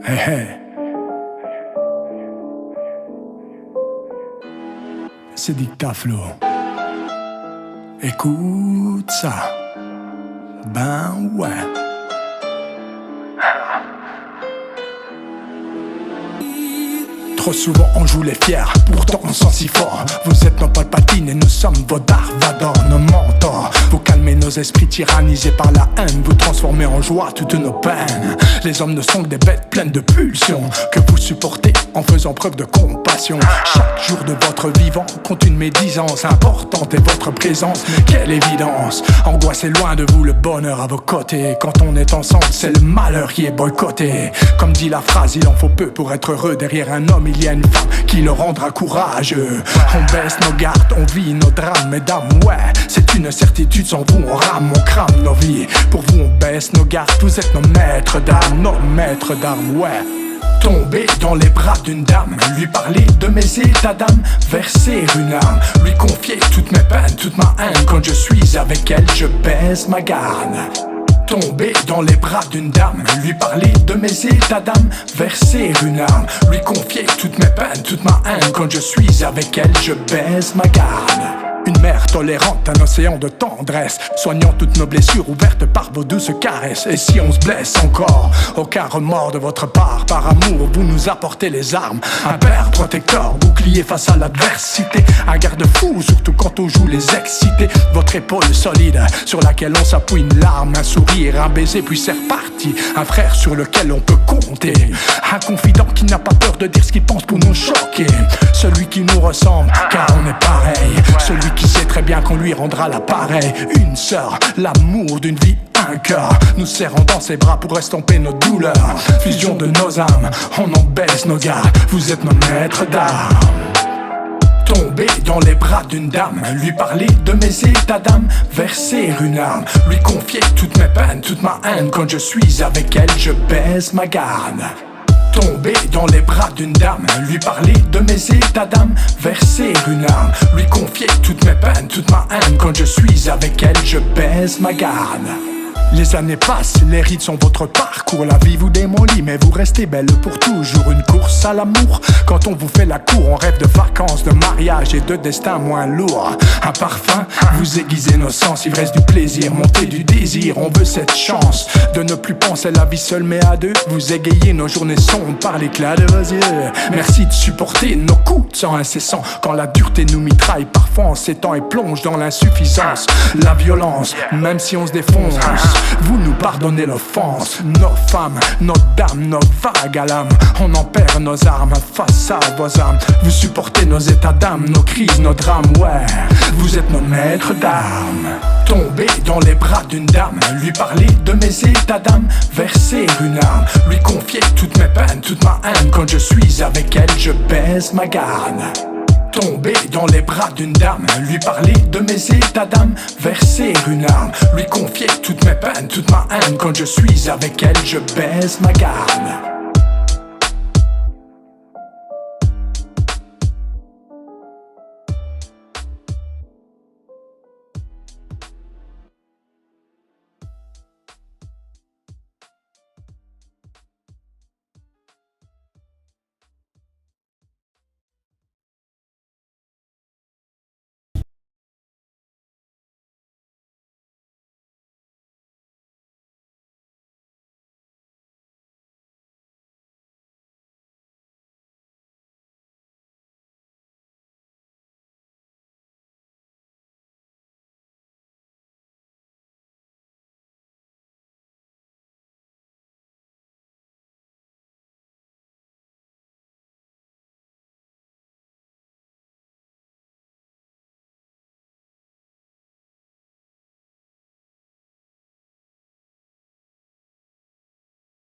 Hey, hey. C'est Dictaflo. Écoute ça. Ben ouais. Trop souvent on joue les fiers, pourtant on sent si fort. Vous êtes nos Palpatine et nous sommes vos Darth Vader, nos mentors. Vous calmez nos esprits tyrannisés par la haine, vous transformez en joie toutes nos peines. Les hommes ne sont que des bêtes pleines de pulsions que vous supportez en faisant preuve de compassion. Chaque jour de votre vivant compte une médisance importante est votre présence, mais quelle évidence. Angoisse est loin de vous, le bonheur à vos côtés. Quand on est ensemble, c'est le malheur qui est boycotté. Comme dit la phrase, il en faut peu pour être heureux. Derrière un homme, il y a une femme qui le rendra courageux. On baisse nos gardes, on vit nos drames, mesdames, ouais. C'est une certitude, sans vous on rame, on crame nos vies. Pour vous on baisse nos gardes, vous êtes nos maîtres d'armes, ouais. Tomber dans les bras d'une dame, lui parler de mes états d'âme, verser une larme, lui confier toutes mes peines, toute ma haine. Quand je suis avec elle, je baisse ma garde. Tomber dans les bras d'une dame, lui parler de mes états d'âme, verser une larme, lui confier toutes mes peines, toute ma haine. Quand je suis avec elle, je baisse ma garde. Une mère tolérante, un océan de tendresse, soignant toutes nos blessures ouvertes par vos douces caresses. Et si on se blesse encore, aucun remords de votre part. Par amour, vous nous apportez les armes. Un père protecteur, bouclier face à l'adversité. Un garde-fou, surtout quand on joue les excités. Votre épaule solide, sur laquelle on s'appuie, une larme, un sourire, un baiser, puis c'est reparti. Un frère sur lequel on peut compter. Un confident qui n'a pas peur de dire ce qu'il pense pour nous choquer. Celui qui nous ressemble, car on est pareil. Celui qui sait très bien qu'on lui rendra l'appareil. Une sœur, l'amour d'une vie, un cœur, nous serrant dans ses bras pour estomper nos douleurs. Fusion de nos âmes, on en baisse nos gardes. Vous êtes nos maîtres d'armes. Tomber dans les bras d'une dame, lui parler de mes états d'âme, verser une larme, lui confier toutes mes peines, toute ma haine. Quand je suis avec elle, je baisse ma garde. Tomber dans les bras d'une dame, lui parler de mes états d'âme, verser une larme, lui confier toutes mes peines, toute ma haine. Quand je suis avec elle, je baisse ma garde. Les années passent, les rides sont votre parcours. La vie vous démolit, mais vous restez belle pour toujours. Une course à l'amour, quand on vous fait la cour. On rêve de vacances, de mariage et de destin moins lourd. Un parfum, vous aiguisez nos sens. Ivresse du plaisir, montée du désir. On veut cette chance de ne plus penser la vie seule mais à deux. Vous égayez nos journées sombres par l'éclat de vos yeux. Merci de supporter nos coups de sang incessants. Quand la dureté nous mitraille, parfois on s'étend et plonge dans l'insuffisance. La violence, même si on se défonce, vous nous pardonnez l'offense. Nos femmes, nos dames, nos vagues à l'âme. On en perd nos armes face à vos armes. Vous supportez nos états d'âme, nos crises, nos drames, ouais. Vous êtes nos maîtres d'armes. Tomber dans les bras d'une dame, lui parler de mes états d'âme, verser une larme, lui confier toutes mes peines, toute ma haine. Quand je suis avec elle, je baisse ma garde. Tomber dans les bras d'une dame, lui parler de mes états d'âme, verser une larme, lui confier toutes mes peines, toute ma haine. Quand je suis avec elle, je baisse ma garde.